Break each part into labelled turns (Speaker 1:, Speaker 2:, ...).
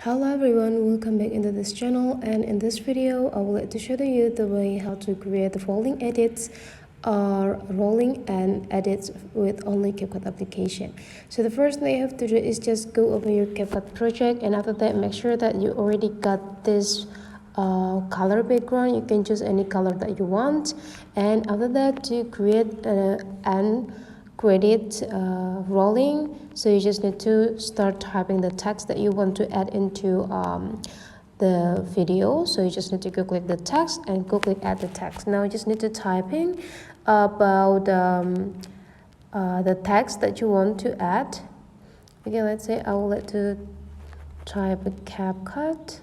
Speaker 1: Hello everyone, welcome back into this channel, and in this video I would like to show you the way how to create the rolling edits or rolling and edits with only CapCut application. So the first thing you have to do is just go over your CapCut project, and after that make sure that you already got this color background. You can choose any color that you want, and after that to create an credit rolling, so you just need to start typing the text that you want to add into the video. So you just need to go click the text and go click add the text. Now you just need to type in about the text that you want to add. Okay, let's say I would like to type a CapCut.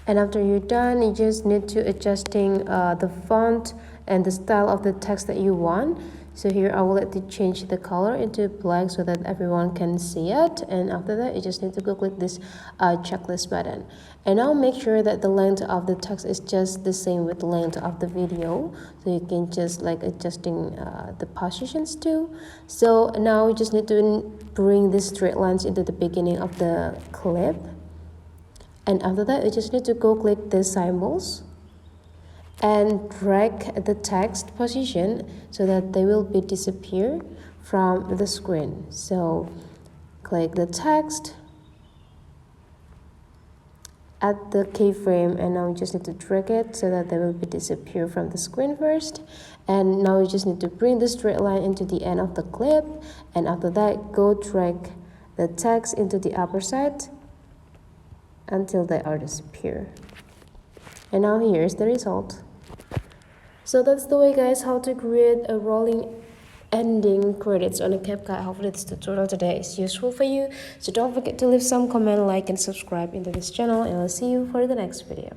Speaker 1: And after you're done, you just need to adjusting the font and the style of the text that you want. So here I will let you change the color into black so that everyone can see it. And after that, you just need to go click this checklist button. And now make sure that the length of the text is just the same with the length of the video. So you can just like adjusting the positions too. So now you just need to bring these straight lines into the beginning of the clip. And after that, you just need to go click the symbols and drag the text position so that they will be disappear from the screen. So click the text, add the keyframe, and now you just need to drag it so that they will be disappear from the screen first. And now you just need to bring the straight line into the end of the clip, and after that go drag the text into the upper side until they are disappear. And now here's the result. So that's the way, guys, how to create a rolling ending credits on a CapCut. Hopefully this tutorial today is useful for you. So don't forget to leave some comment, like, and subscribe into this channel, and I'll see you for the next video.